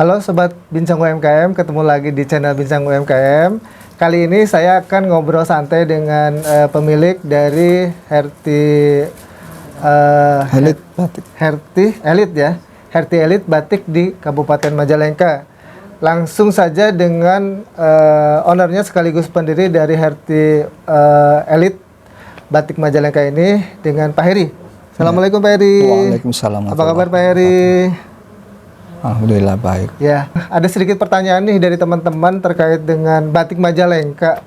Halo Sobat Bincang UMKM, ketemu lagi di channel Bincang UMKM. Kali ini saya akan ngobrol santai dengan pemilik dari Herti Elit Batik di Kabupaten Majalengka. Langsung saja dengan ownernya sekaligus pendiri dari Herti Elit Batik Majalengka ini, dengan Pak Heri. Assalamualaikum Pak Heri. Waalaikumsalam. Apa kabar Pak Heri? Alhamdulillah baik. Ya, ada sedikit pertanyaan nih dari teman-teman terkait dengan batik Majalengka.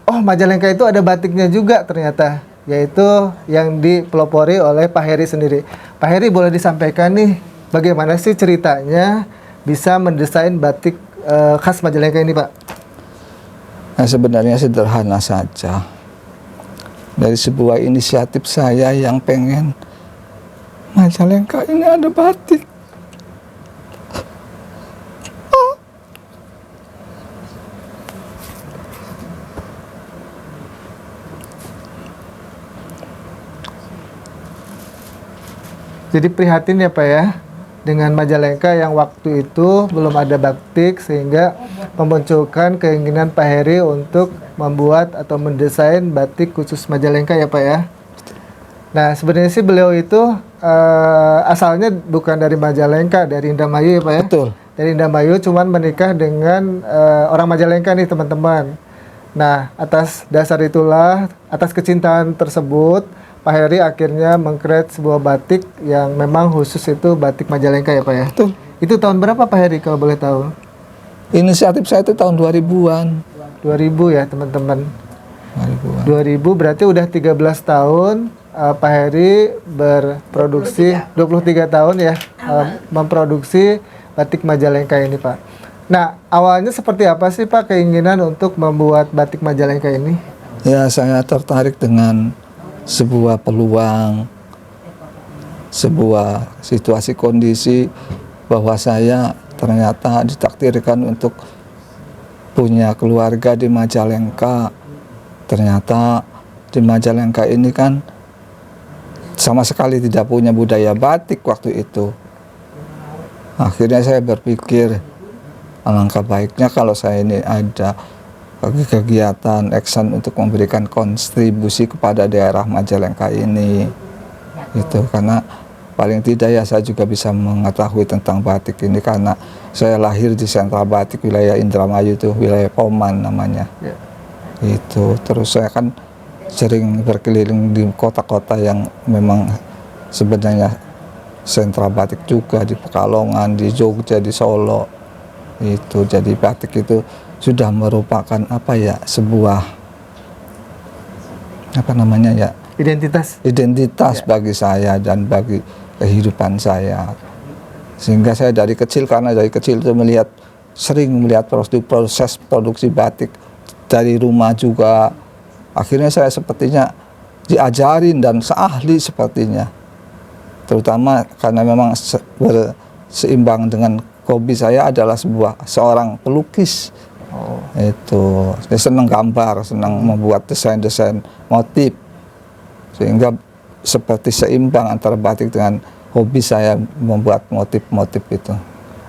Majalengka itu ada batiknya juga ternyata, yaitu yang dipelopori oleh Pak Heri sendiri. Pak Heri, boleh disampaikan nih bagaimana sih ceritanya bisa mendesain batik khas Majalengka ini, Pak? Nah, sebenarnya sederhana saja. Dari sebuah inisiatif saya yang pengen Majalengka ini ada batik. Jadi prihatin ya Pak ya, dengan Majalengka yang waktu itu belum ada batik, sehingga memunculkan keinginan Pak Heri untuk membuat atau mendesain batik khusus Majalengka ya Pak ya. Nah, sebenarnya sih beliau itu asalnya bukan dari Majalengka, dari Indramayu ya Pak ya. Betul. Dari Indramayu, cuman menikah dengan orang Majalengka nih teman-teman. Nah, atas dasar itulah, atas kecintaan tersebut, Pak Heri akhirnya meng-create sebuah batik yang memang khusus itu batik Majalengka ya Pak ya. Betul. Itu tahun berapa Pak Heri kalau boleh tahu? Inisiatif saya itu tahun 2000-an. 2000 ya teman-teman. 2000-an. 2000 berarti udah 13 tahun Pak Heri berproduksi, 23 tahun ya, memproduksi batik Majalengka ini Pak. Nah, awalnya seperti apa sih Pak keinginan untuk membuat batik Majalengka ini? Ya, saya tertarik dengan sebuah peluang, sebuah situasi kondisi bahwa saya ternyata ditakdirkan untuk punya keluarga di Majalengka. Ternyata di Majalengka ini kan sama sekali tidak punya budaya batik waktu itu. Akhirnya saya berpikir, alangkah baiknya kalau saya ini ada kegiatan action untuk memberikan kontribusi kepada daerah Majalengka ini, gitu. Karena paling tidak ya saya juga bisa mengetahui tentang batik ini, karena saya lahir di sentra batik wilayah Indramayu, itu wilayah Poman namanya. Itu terus saya kan sering berkeliling di kota-kota yang memang sebenarnya sentra batik juga, di Pekalongan, di Jogja, di Solo. Itu jadi batik itu sudah merupakan sebuah identitas bagi saya dan bagi kehidupan saya. Sehingga saya dari kecil itu sering melihat proses produksi batik dari rumah juga. Akhirnya saya sepertinya diajarin dan seahli sepertinya, terutama karena memang berseimbang dengan hobi saya adalah seorang pelukis. Itu saya senang gambar, senang membuat desain-desain motif, sehingga seperti seimbang antara batik dengan hobi saya membuat motif-motif itu.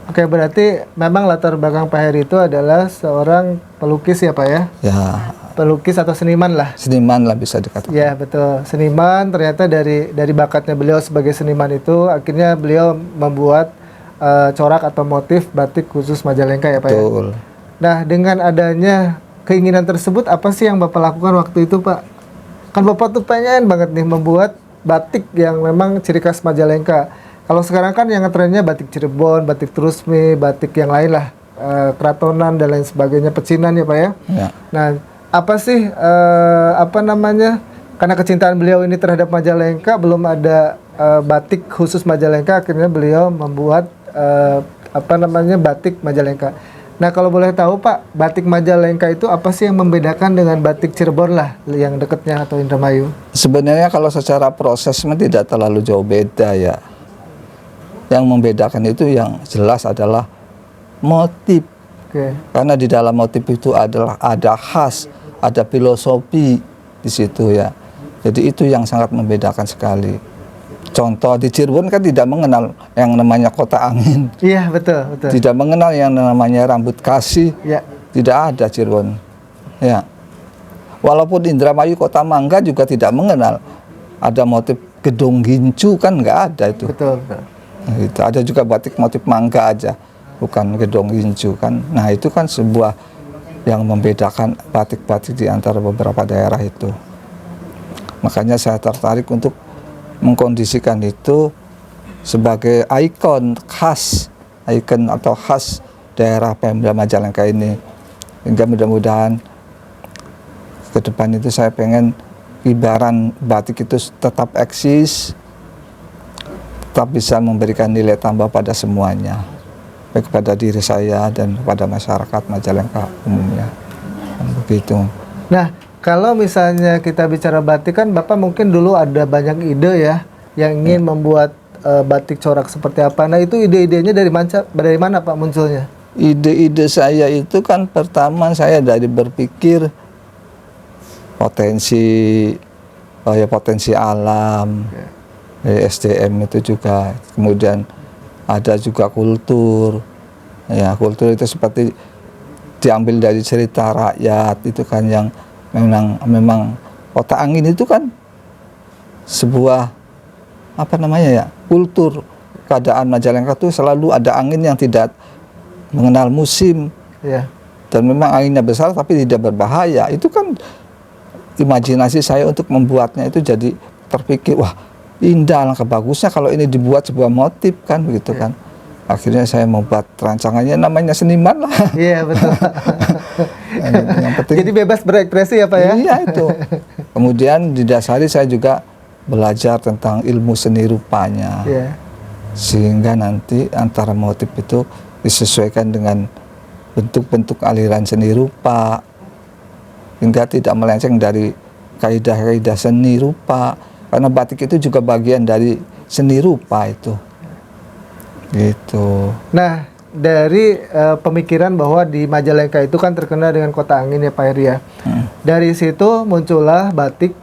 Oke, berarti memang latar belakang Pak Heri itu adalah seorang pelukis ya Pak ya? Ya. Pelukis atau seniman lah? Seniman lah bisa dikatakan. Ya betul, seniman. Ternyata dari bakatnya beliau sebagai seniman itu, akhirnya beliau membuat corak atau motif batik khusus Majalengka ya Pak ya? Betul. Nah, dengan adanya keinginan tersebut, apa sih yang Bapak lakukan waktu itu Pak? Kan Bapak tuh pengen banget nih membuat batik yang memang ciri khas Majalengka. Kalau sekarang kan yang ngetrennya batik Cirebon, batik Trusmi, batik yang lain lah, Keratonan dan lain sebagainya, pecinan ya Pak ya? Ya. Nah, apa sih, karena kecintaan beliau ini terhadap Majalengka, belum ada batik khusus Majalengka, akhirnya beliau membuat batik Majalengka. Nah, kalau boleh tahu Pak, batik Majalengka itu apa sih yang membedakan dengan batik Cirebon lah, yang dekatnya atau Indramayu? Sebenarnya kalau secara prosesnya tidak terlalu jauh beda ya. Yang membedakan itu yang jelas adalah motif. Karena di dalam motif itu ada khas, ada filosofi di situ ya. Jadi itu yang sangat membedakan sekali. Contoh di Cirebon kan tidak mengenal yang namanya kota angin, Iya, betul, betul. tidak mengenal yang namanya rambut kasih, Ya, tidak ada Cirebon. Ya, walaupun Indramayu Kota Mangga juga tidak mengenal ada motif gedung gincu, kan nggak ada itu. betul, betul. Nah, itu ada juga batik motif mangga aja, bukan gedung gincu kan. Nah itu kan sebuah yang membedakan batik-batik di antara beberapa daerah itu. Makanya saya tertarik untuk mengkondisikan itu sebagai ikon khas, ikon atau khas daerah Pemda Majalengka ini. Hingga mudah-mudahan ke depan itu saya pengen ibaran batik itu tetap eksis, tetap bisa memberikan nilai tambah pada semuanya, baik kepada diri saya dan kepada masyarakat Majalengka umumnya. Begitu. Nah, kalau misalnya kita bicara batik kan Bapak mungkin dulu ada banyak ide ya yang ingin membuat batik corak seperti apa. Nah, itu ide-idenya dari mana Pak munculnya? Ide-ide saya itu kan pertama saya dari berpikir potensi alam, SDM itu juga, kemudian ada juga kultur. Ya, kultur itu seperti diambil dari cerita rakyat itu kan yang memang kota angin itu kan sebuah apa namanya ya, kultur. Keadaan Majalengka itu selalu ada angin yang tidak mengenal musim. Ya. Dan memang anginnya besar tapi tidak berbahaya. Itu kan imajinasi saya untuk membuatnya itu jadi terpikir, wah indah, langkah bagusnya kalau ini dibuat sebuah motif kan begitu kan. Akhirnya saya membuat rancangannya, namanya seniman lah. Iya, betul. Yang penting, Jadi bebas berekspresi ya Pak ya? iya itu. Kemudian didasari saya juga belajar tentang ilmu seni rupanya. Iya. Sehingga nanti antara motif itu disesuaikan dengan bentuk-bentuk aliran seni rupa, hingga tidak melenceng dari kaidah-kaidah seni rupa, karena batik itu juga bagian dari seni rupa itu. Gitu. Nah, dari pemikiran bahwa di Majalengka itu kan terkenal dengan kota angin ya Pak Heri ya. Dari situ muncullah batik,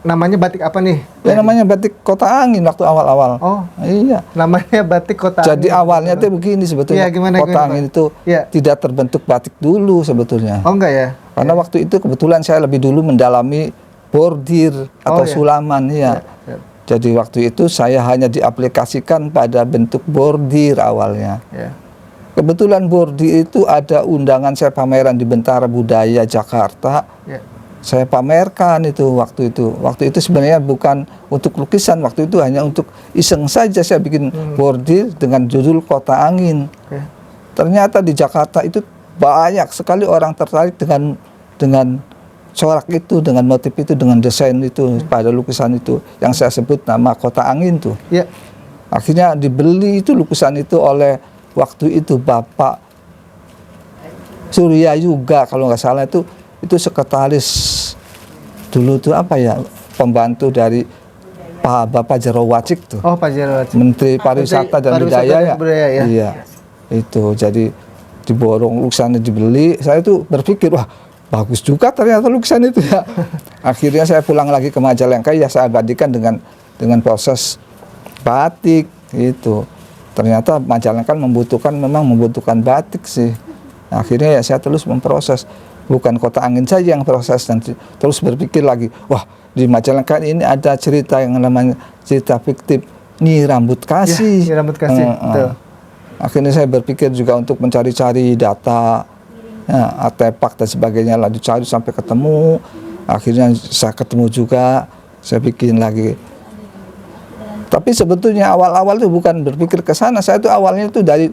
namanya batik apa nih? Ya namanya batik kota angin waktu awal-awal. Oh, Iya. namanya batik kota Jadi angin. awalnya tuh begini sebetulnya. Iya, gimana, Kota gimana, angin Pak? itu Iya. tidak terbentuk batik dulu sebetulnya. Oh enggak ya? Karena waktu itu kebetulan saya lebih dulu mendalami bordir atau iya. sulaman ya. Ya. Jadi waktu itu saya hanya diaplikasikan pada bentuk bordir awalnya. Ya. Kebetulan bordir itu ada undangan saya pameran di Bentara Budaya Jakarta. Ya. Saya pamerkan itu waktu itu. Waktu itu sebenarnya bukan untuk lukisan, waktu itu hanya untuk iseng saja saya bikin bordir dengan judul Kota Angin. Oke. Ternyata di Jakarta itu banyak sekali orang tertarik dengan corak itu, dengan motif itu, dengan desain itu pada lukisan itu yang saya sebut nama Kota Angin tuh. Ya. Akhirnya dibeli itu lukisan itu oleh waktu itu Bapak Surya Yuga kalau nggak salah, itu sekretaris dulu tuh apa ya, pembantu dari Bapak Jarowacik tuh. Oh, Pak Jarowacik. Menteri Pariwisata dan Budaya ya. Ya. Iya. Itu jadi diborong lukisannya, dibeli. Saya tuh berpikir, wah bagus juga ternyata lukisan itu ya. Akhirnya saya pulang lagi ke Majalengka, ya saya abadikan dengan proses batik itu. Ternyata Majalengka memang membutuhkan batik sih. Akhirnya ya saya terus memproses, bukan Kota Angin saja yang proses, dan terus berpikir lagi, wah di Majalengka ini ada cerita yang namanya cerita fiktif Nyi Rambut Kasih. Ya, Nyi Rambut Kasih. Betul. Akhirnya saya berpikir juga untuk mencari-cari data, ya, artefak dan sebagainya lah, dicari sampai ketemu. Akhirnya saya ketemu juga, saya bikin lagi. Tapi sebetulnya awal-awal itu bukan berpikir ke sana. Saya itu awalnya itu dari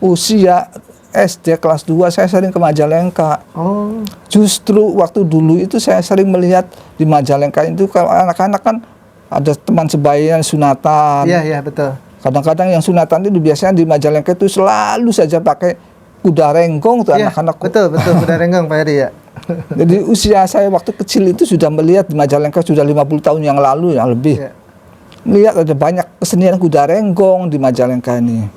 usia SD kelas 2 saya sering ke Majalengka. Oh. Justru waktu dulu itu saya sering melihat di Majalengka itu kalau anak-anak kan ada teman sebaya sunatan. Iya, iya, betul. Kadang-kadang yang sunatan itu biasanya di Majalengka itu selalu saja pakai kuda renggong tuh Ya, anak-anak. betul, kuda renggong Pak Heri ya. Jadi usia saya waktu kecil itu sudah melihat di Majalengka, sudah 50 tahun yang lalu yang lebih. Ya. Melihat ada banyak kesenian kuda renggong di Majalengka ini.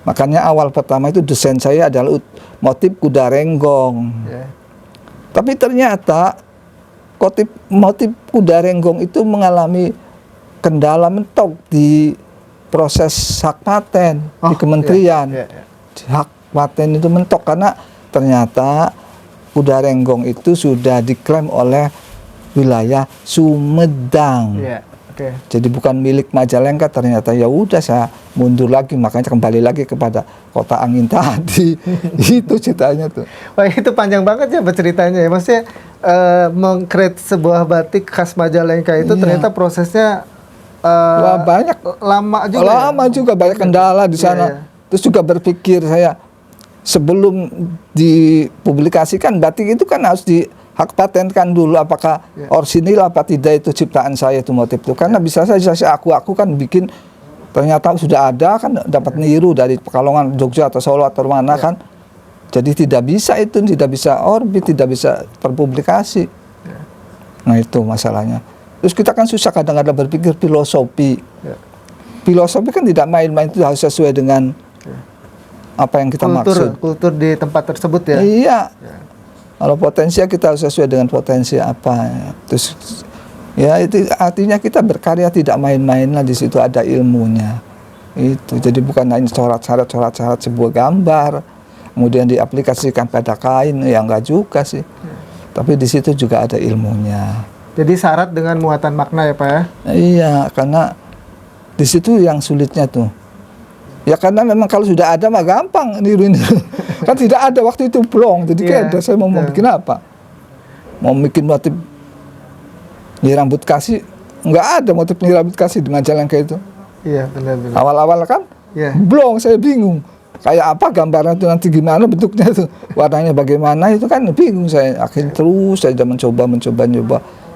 Makanya awal pertama itu desain saya adalah motif kuda renggong. Ya. Tapi ternyata motif kuda renggong itu mengalami kendala mentok di proses hak paten di kementerian. Hak paten itu mentok karena ternyata kuda renggong itu sudah diklaim oleh wilayah Sumedang. Jadi bukan milik Majalengka, ternyata ya udah saya mundur lagi, makanya kembali lagi kepada Kota Angin tadi. Itu ceritanya tuh. Wah, itu panjang banget ya ceritanya ya. Maksudnya mengcreate sebuah batik khas Majalengka itu ternyata prosesnya wah, banyak lama juga. Lama juga banyak kendala di sana. Terus juga berpikir saya sebelum dipublikasikan batik itu kan harus di hak patenkan dulu apakah orsinil apa tidak itu ciptaan saya itu motif itu, karena bisa saja saya aku kan bikin ternyata sudah ada kan dapat niru dari Pekalongan, Jogja atau Solo atau mana kan, jadi tidak bisa itu, tidak bisa orbit, tidak bisa terpublikasi. Nah itu masalahnya. Terus kita kan susah kadang-kadang berpikir filosofi. Filosofi kan tidak main-main, itu harus sesuai dengan apa yang kita maksud. Kultur di tempat tersebut ya. Iya. Kalau potensi kita harus sesuai dengan potensi apa. Terus ya itu artinya kita berkarya tidak main-main lah, di situ ada ilmunya. Itu jadi bukan hanya coret-coret sebuah gambar kemudian diaplikasikan pada kain, ya enggak juga sih. Tapi di situ juga ada ilmunya. Jadi syarat dengan muatan makna ya Pak ya? Iya, karena di situ yang sulitnya tuh. Ya karena memang kalau sudah ada mah gampang niruin. Kan tidak ada waktu itu blong. Jadi kayak saya mau bikin apa? Mau bikin motif rambut kasih, nggak ada motif rambut kasih di Majalengka itu. Iya benar. Awal-awal kan blong, saya bingung. Kayak apa gambarnya itu nanti gimana bentuknya itu, warnanya bagaimana itu kan bingung saya. Akhirnya terus saya mencoba.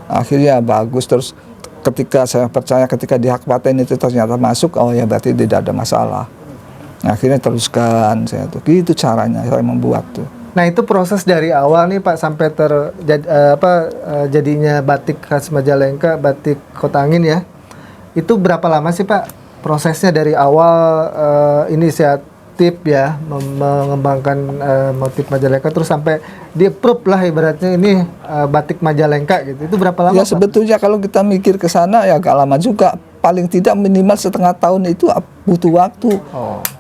Akhirnya bagus. Terus ketika saya percaya ketika di hak paten itu ternyata masuk, oh ya berarti tidak ada masalah. Akhirnya teruskan saya tuh, gitu caranya saya membuat tuh. Nah itu proses dari awal nih Pak sampai jadinya batik khas Majalengka, batik Kota Angin ya. Itu berapa lama sih Pak prosesnya dari awal inisiatif ya mengembangkan motif Majalengka terus sampai di-approve lah ibaratnya ini batik Majalengka gitu. Itu berapa lama? Ya sebetulnya kalau kita mikir ke sana ya agak lama juga. Paling tidak minimal setengah tahun itu butuh waktu.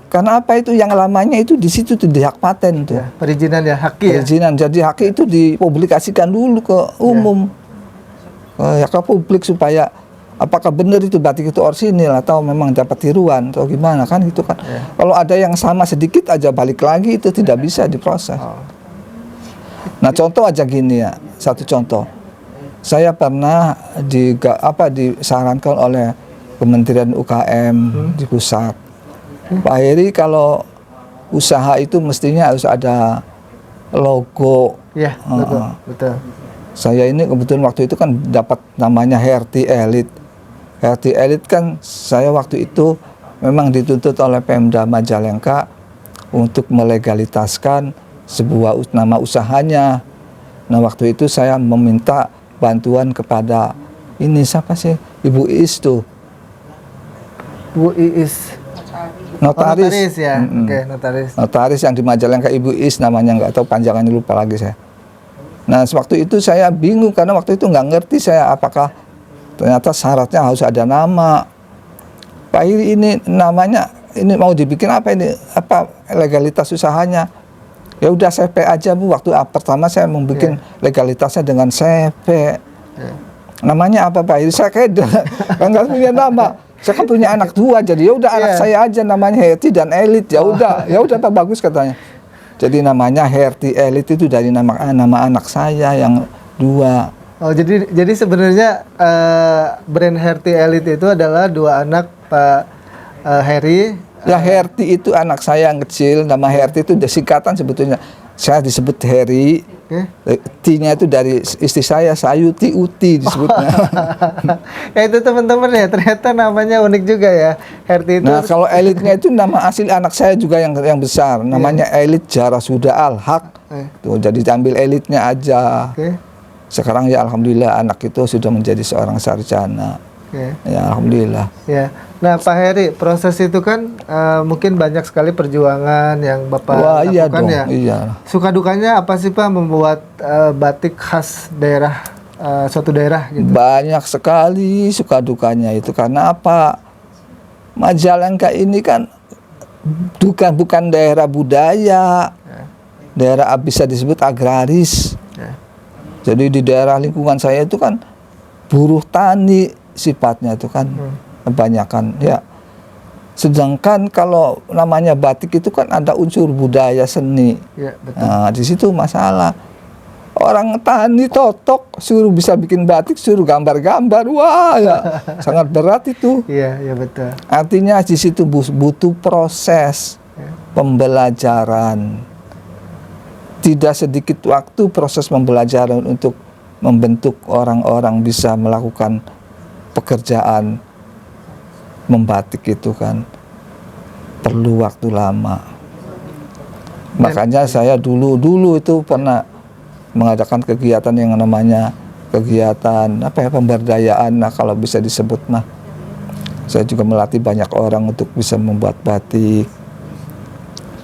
Karena apa itu yang lamanya itu di situ tuh di hak paten tuh. Perizinan ya, haki perizinan. Jadi haki itu dipublikasikan dulu ke umum. Ya ke publik supaya apakah benar itu batik itu orsinil atau memang dapat tiruan atau gimana kan gitu kan. Kalau ada yang sama sedikit aja balik lagi itu tidak bisa diproses. Nah contoh aja gini ya, satu contoh. Saya pernah disarankan oleh Kementerian UKM di pusat. Pak Heri kalau usaha itu mestinya harus ada logo. Iya, betul. Saya ini kebetulan waktu itu kan dapat namanya Herti Elite. Herti Elite kan saya waktu itu memang dituntut oleh Pemda Majalengka untuk melegalitaskan sebuah nama usahanya. Nah waktu itu saya meminta bantuan kepada ini siapa sih? Ibu Iis tuh. Bu Iis. Notaris ya. Notaris. Notaris yang di Majalengka, Ibu Is namanya, nggak tahu panjangannya, lupa lagi saya. Nah waktu itu saya bingung karena waktu itu nggak ngerti saya apakah ternyata syaratnya harus ada nama. Pak Iri ini namanya ini mau dibikin apa ini, apa legalitas usahanya? Ya udah CP aja Bu. Waktu pertama saya mau bikin legalitasnya dengan CP. Namanya apa Pak Iri? Saya kayak nggak punya nama. Saya kan punya anak dua, jadi ya udah anak saya aja namanya Herti dan Elite. Ya udah Pak, bagus katanya. Jadi namanya Herti Elite itu dari nama anak saya yang dua. Oh jadi sebenarnya brand Herti Elite itu adalah dua anak Pak Heri. Ya Herti itu anak saya yang kecil, nama Herti itu singkatan sebetulnya. Saya disebut Heri. T-nya itu dari istri saya, Sayuti Uti disebutnya. Ya itu teman-teman ya, ternyata namanya unik juga ya. Herti itu. Nah kalau Elite-nya itu nama asli anak saya juga yang besar, namanya Elite Jarasuda Al-Haq. Tuh, jadi diambil Elite-nya aja. Sekarang ya alhamdulillah anak itu sudah menjadi seorang sarjana. Ya alhamdulillah. Ya. Nah Pak Heri, proses itu kan mungkin banyak sekali perjuangan yang Bapak lakukan ya. Iya. Suka dukanya apa sih Pak membuat batik khas daerah suatu daerah gitu. Banyak sekali suka dukanya itu. Karena apa? Majalengka ini kan bukan daerah budaya, daerah bisa disebut agraris. Ya. Jadi di daerah lingkungan saya itu kan buruh tani sifatnya itu kan kebanyakan ya. Sedangkan kalau namanya batik itu kan ada unsur budaya seni. Ya, betul. Nah, di situ masalah. Orang tani totok suruh bisa bikin batik, suruh gambar-gambar, wah ya sangat berat itu. Iya, ya betul. Artinya di situ butuh proses pembelajaran. Tidak sedikit waktu proses pembelajaran untuk membentuk orang-orang bisa melakukan pekerjaan membatik itu kan perlu waktu lama. Makanya saya dulu itu pernah mengadakan kegiatan yang namanya kegiatan pemberdayaan, nah kalau bisa disebut mah. Saya juga melatih banyak orang untuk bisa membuat batik.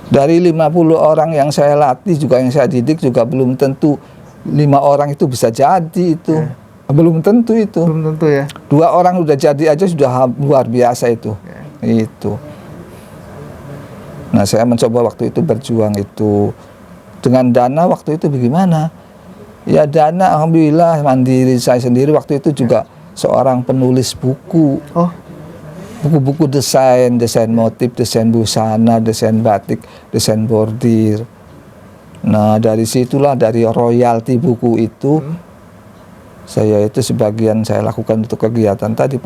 Dari 50 orang yang saya latih juga, yang saya didik juga belum tentu 5 orang itu bisa jadi itu. Belum tentu itu. Belum tentu ya. 2 orang udah jadi aja sudah luar biasa itu. Itu. Nah, saya mencoba waktu itu berjuang itu. Dengan dana waktu itu bagaimana? Ya dana alhamdulillah mandiri, saya sendiri waktu itu juga seorang penulis buku. Oh, Buku-buku desain motif, desain busana, desain batik, desain bordir. Nah, dari situlah, dari royalti buku itu saya itu sebagian saya lakukan untuk kegiatan tadi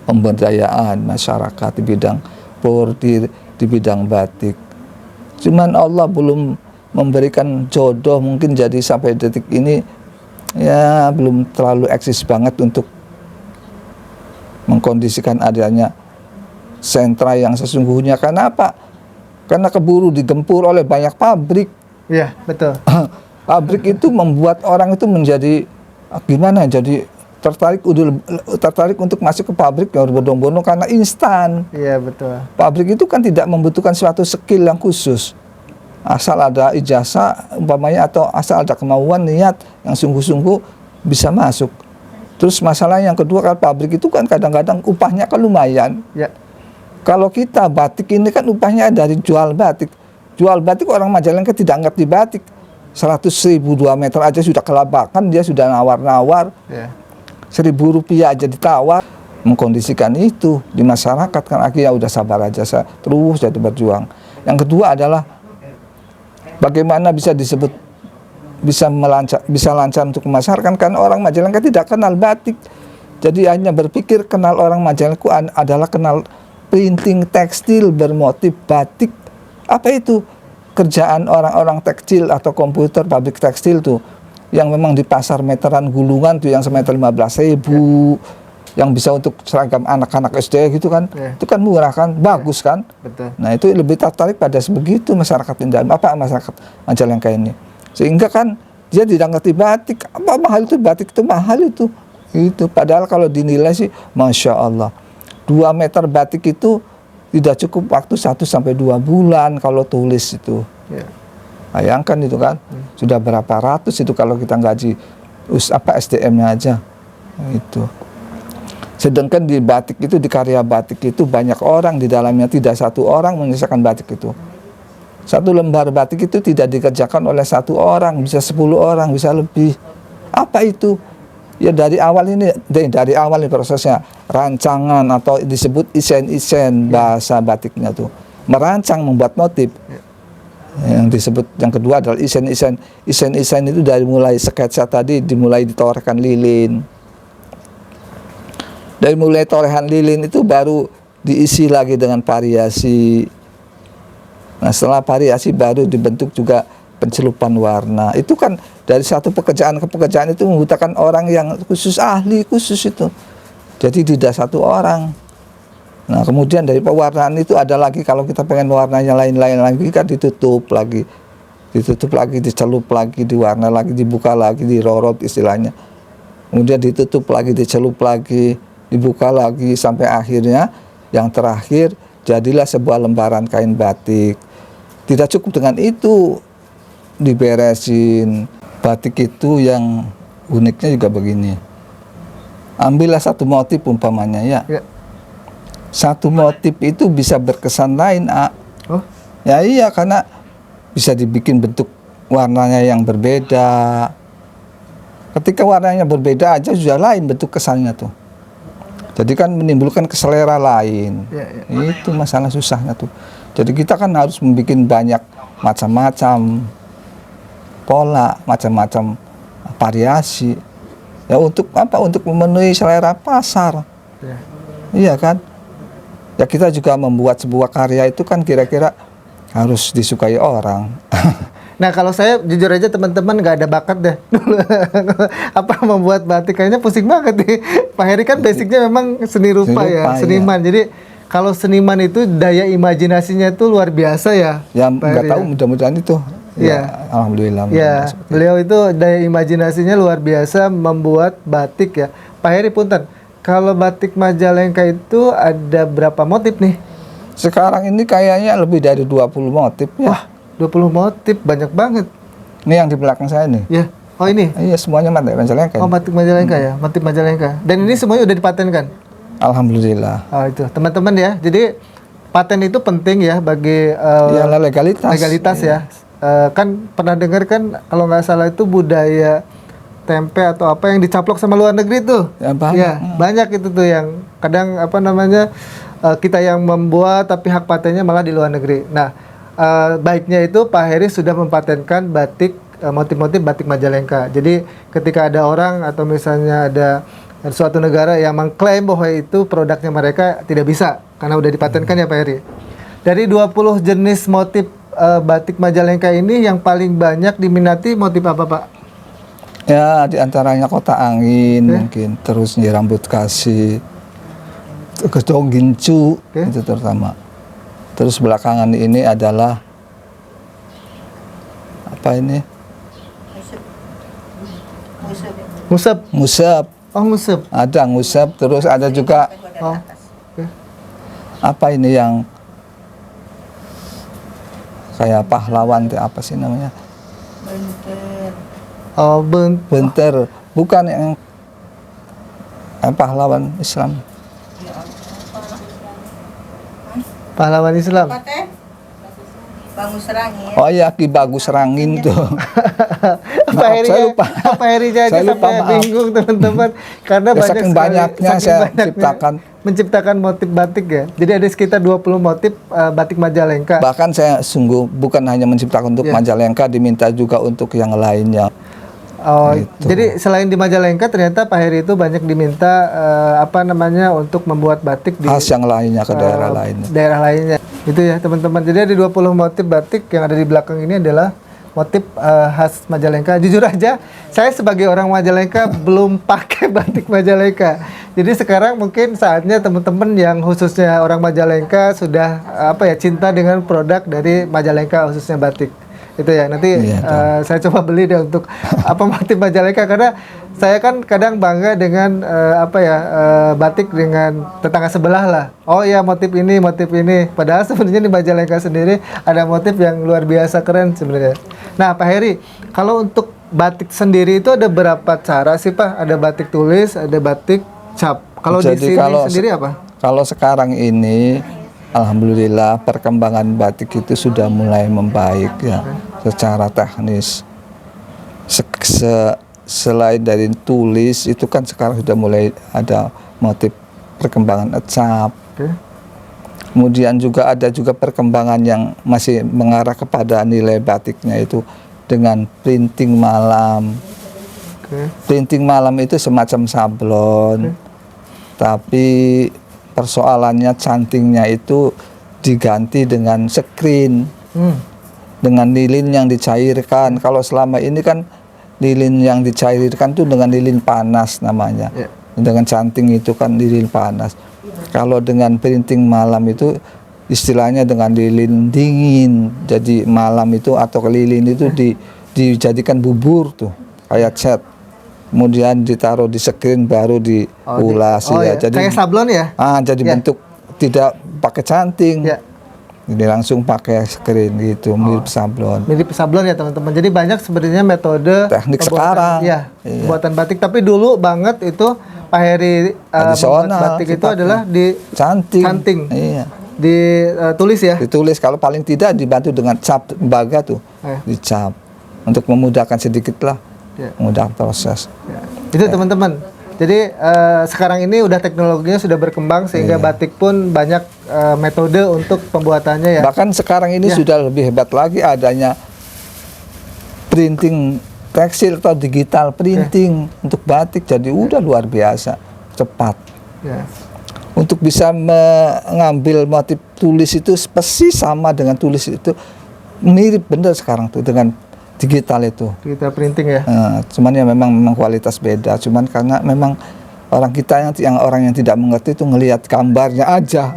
pemberdayaan masyarakat di bidang bordir, di bidang batik. Cuman Allah belum memberikan jodoh, mungkin jadi sampai detik ini ya belum terlalu eksis banget untuk mengkondisikan adanya sentra yang sesungguhnya. Karena apa? Karena keburu digempur oleh banyak pabrik. iya betul. Pabrik itu membuat orang itu menjadi gimana? Jadi tertarik untuk masuk ke pabrik yang berbondong-bondong karena instan. Iya betul. Pabrik itu kan tidak membutuhkan suatu skill yang khusus. Asal ada ijazah umpamanya atau asal ada kemauan, niat yang sungguh-sungguh bisa masuk. Terus masalah yang kedua, kan pabrik itu kan kadang-kadang upahnya kan lumayan. Ya. Kalau kita batik ini kan upahnya dari jual batik. Jual batik orang Majalengka tidak ngerti batik. 100.000 2 meter aja sudah kelabakan, dia sudah nawar-nawar. Ya. 1.000 rupiah aja ditawar. Mengkondisikan itu di masyarakat kan akhirnya udah sabar aja, saya terus jadi berjuang. Yang kedua adalah bagaimana bisa disebut bisa lancar untuk memasarkan, kan orang Majalengka tidak kenal batik. Jadi hanya berpikir kenal orang Majalengka adalah kenal printing tekstil bermotif batik. Apa itu? Kerjaan orang-orang tekstil atau komputer pabrik tekstil tuh yang memang di pasar meteran gulungan tuh yang semeter 15.000, yang bisa untuk seragam anak-anak SD gitu kan. Itu kan murah kan, bagus kan. Betul. Nah, itu lebih tertarik pada sebegitu masyarakat masyarakat Majalengka ini. Sehingga kan dia tidak ngerti batik. Apa mahal itu? Batik itu mahal itu. Itu padahal kalau dinilai sih Masya Allah, 2 meter batik itu tidak cukup waktu 1 sampai 2 bulan kalau tulis itu. Ya. Bayangkan itu kan, sudah berapa ratus itu kalau kita gaji SDM-nya aja. Itu. Sedangkan di batik itu, di karya batik itu banyak orang di dalamnya, tidak satu orang menyelesaikan batik itu. Satu lembar batik itu tidak dikerjakan oleh 1 orang, bisa 10 orang, bisa lebih. Apa itu? Ya dari awal ini prosesnya rancangan atau disebut isen-isen bahasa batiknya tuh. Merancang, membuat motif. Yang disebut yang kedua adalah isen-isen. Isen-isen itu dari mulai sketsa tadi dimulai ditorekan lilin. Dari mulai torehan lilin itu baru diisi lagi dengan variasi. Nah, setelah variasi baru dibentuk juga pencelupan warna. Itu kan dari satu pekerjaan ke pekerjaan itu membutuhkan orang yang khusus, ahli khusus itu. Jadi tidak satu orang. Nah, kemudian dari pewarnaan itu ada lagi, kalau kita pengen warnanya lain-lain lagi kan ditutup lagi, dicelup lagi, diwarna lagi, dibuka lagi, dirorot istilahnya. Kemudian ditutup lagi, dicelup lagi, dibuka lagi, sampai akhirnya yang terakhir jadilah sebuah lembaran kain batik. Tidak cukup dengan itu, diberesin. Batik itu yang uniknya juga begini. Ambillah satu motif umpamanya ya. Ya. Satu motif itu bisa berkesan lain, A. Oh, Ya iya, karena bisa dibikin bentuk warnanya yang berbeda. Ketika warnanya berbeda aja sudah lain bentuk kesannya tuh. Jadi kan menimbulkan keselera lain. ya, ya. Itu masalah susahnya tuh. Jadi kita kan harus membuat banyak macam-macam pola, macam-macam variasi. Ya untuk apa? Untuk memenuhi selera pasar. Ya. Iya kan? Ya kita juga membuat sebuah karya itu kan kira-kira harus disukai orang. Nah kalau saya jujur aja teman-teman nggak ada bakat deh apa membuat batik, kayaknya pusing banget nih. Pak Heri kan basicnya memang seni rupa Seni ya, rupa, seniman. Jadi kalau seniman itu daya imajinasinya itu luar biasa ya. Ya Pak nggak Heri tahu, ya. mudah-mudahan itu. Iya. Alhamdulillah. Ya, beliau itu daya imajinasinya luar biasa membuat batik ya. Pak Heri punten, kalau batik Majalengka itu ada berapa motif nih? Sekarang ini kayaknya lebih dari 20 motif ya. Wah, 20 motif, banyak banget. Ini yang di belakang saya nih. Ya. Oh ini? Iya, semuanya batik Majalengka. Oh batik Majalengka ya, motif Majalengka. Dan ini semuanya udah dipatenkan? Alhamdulillah. Oh itu, teman-teman ya. Jadi paten itu penting ya bagi Ya legalitas. legalitas ya. Kan pernah dengar kan kalau nggak salah itu budaya tempe atau apa yang dicaplok sama luar negeri tuh. Ya, banyak. Ya, banyak itu tuh yang kadang apa namanya kita yang membuat tapi hak patennya malah di luar negeri. Nah, baiknya itu Pak Heri sudah mempatenkan batik motif-motif batik Majalengka. Jadi ketika ada orang atau misalnya ada suatu negara yang mengklaim bahwa itu produknya mereka, tidak bisa karena udah dipatenkan ya Pak Heri. Dari 20 jenis motif batik Majalengka ini yang paling banyak diminati motif apa Pak? Ya, diantaranya kotak angin mungkin, terus rambut kasih, gedong gincu itu terutama. Terus belakangan ini adalah apa ini? Ngusep. Ngusep. Oh ngusep. Ada ngusep, terus ada juga Oh. apa ini yang kayak pahlawan itu apa sih namanya? Oh Benter, bukan yang pahlawan Islam. pahlawan Islam. Bagus Serangin. Oh iya, Ki Bagus Serangin tuh. Pak Heri saya lupa. Pak Heri aja Saya lupa, sampai maaf. bingung teman-teman karena Ya, banyak saking sekali- banyaknya saking saya banyaknya menciptakan motif batik ya. Jadi ada sekitar 20 motif batik Majalengka. Bahkan saya sungguh bukan hanya menciptakan untuk Ya. Majalengka, diminta juga untuk yang lainnya. Oh, Gitu. jadi selain di Majalengka ternyata Pak Heri itu banyak diminta apa namanya untuk membuat batik di Khas yang lainnya ke daerah lainnya. daerah lainnya. Itu ya teman-teman. Jadi ada 20 motif batik yang ada di belakang ini adalah motif khas Majalengka. Jujur aja, saya sebagai orang Majalengka belum pakai batik Majalengka. Jadi sekarang mungkin saatnya teman-teman yang khususnya orang Majalengka sudah apa ya cinta dengan produk dari Majalengka khususnya batik. Itu ya. Nanti Iya, saya coba beli deh untuk apa motif Majalengka karena saya kan kadang bangga dengan apa ya batik dengan tetangga sebelah lah. Oh ya motif ini. Padahal sebenarnya di Majalengka sendiri ada motif yang luar biasa keren sebenarnya. Nah Pak Heri, kalau untuk batik sendiri itu ada berapa cara sih Pak? Ada batik tulis, ada batik cap. Kalau di Jadi sini kalau sendiri apa? Kalau sekarang ini alhamdulillah perkembangan batik itu sudah mulai membaik ya secara teknis. Selain dari tulis itu kan sekarang sudah mulai ada motif perkembangan ecap. Oke. Kemudian juga ada juga perkembangan yang masih mengarah kepada nilai batiknya itu dengan printing malam. Oke. Printing malam itu semacam sablon, tapi persoalannya cantingnya itu diganti dengan screen, dengan lilin yang dicairkan. Kalau selama ini kan lilin yang dicairkan itu dengan lilin panas namanya, Ya. dengan canting itu kan lilin panas. Kalau dengan printing malam itu istilahnya dengan lilin dingin. Jadi malam itu atau lilin itu dijadikan bubur tuh kayak cat. Kemudian ditaruh di screen baru diulas Oh, ya. ya. Jadi Kayak sablon ya? jadi Ya. bentuk tidak pakai canting. Ya. Ini langsung pakai screen gitu, mirip sablon. Mirip sablon ya teman-teman. Jadi banyak sebenarnya metode Teknik pembuatan- sekarang. Iya, Iya. pembuatan batik. Tapi dulu banget itu Pak Heri membuat Tradisional batik itu sifatnya. adalah di Canting. canting, Iya. ditulis ya. Ditulis, kalau paling tidak dibantu dengan cap tembaga tuh, dicap untuk memudahkan sedikit lah, Ya. memudahkan proses. Ya. Itu teman-teman. Jadi sekarang ini udah teknologinya sudah berkembang sehingga Iya. batik pun banyak metode untuk pembuatannya ya. Bahkan sekarang ini Ya. sudah lebih hebat lagi adanya printing tekstil atau digital printing untuk batik, jadi udah luar biasa cepat. Ya. Untuk bisa mengambil motif tulis itu persis sama dengan tulis itu, mirip bener sekarang tuh dengan digital itu. Kita printing ya. Cuman ya memang kualitas beda. Cuman karena memang orang kita yang tidak mengerti itu ngelihat gambarnya aja.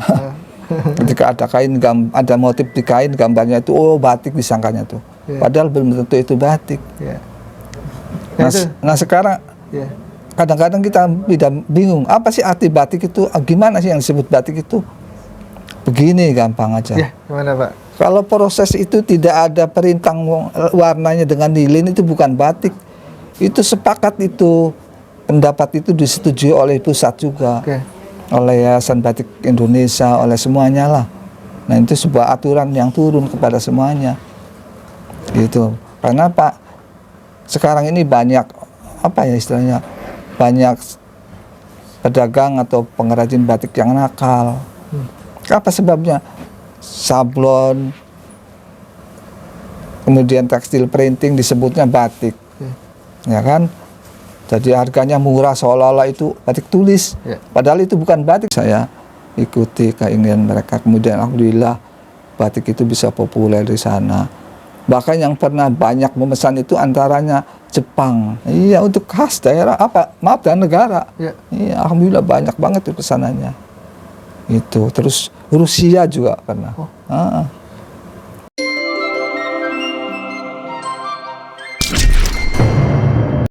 Ketika ada kain ada motif di kain, gambarnya itu oh batik disangkanya tuh. Ya. Padahal belum tentu itu batik. Ya. Nah, itu. nah sekarang Ya. kadang-kadang kita tidak bingung apa sih arti batik itu, gimana sih yang disebut batik itu. Begini gampang aja. Ya, gimana Pak? Kalau proses itu tidak ada perintah warnanya dengan lilin, itu bukan batik. Itu sepakat itu, pendapat itu disetujui oleh pusat juga, Oke. oleh Yayasan Batik Indonesia, oleh semuanya lah. Nah itu sebuah aturan yang turun kepada semuanya. Gitu. Karena Pak, sekarang ini banyak apa ya istilahnya, banyak pedagang atau pengrajin batik yang nakal. Apa sebabnya? Sablon, kemudian tekstil printing disebutnya batik, ya kan? Jadi harganya murah seolah-olah itu batik tulis, Ya. padahal itu bukan batik. Saya ikuti keinginan mereka, kemudian alhamdulillah batik itu bisa populer di sana. Bahkan yang pernah banyak memesan itu antaranya Jepang, iya untuk khas daerah apa, maaf dan negara, Ya. iya alhamdulillah banyak banget itu pesanannya. Itu terus Rusia juga pernah.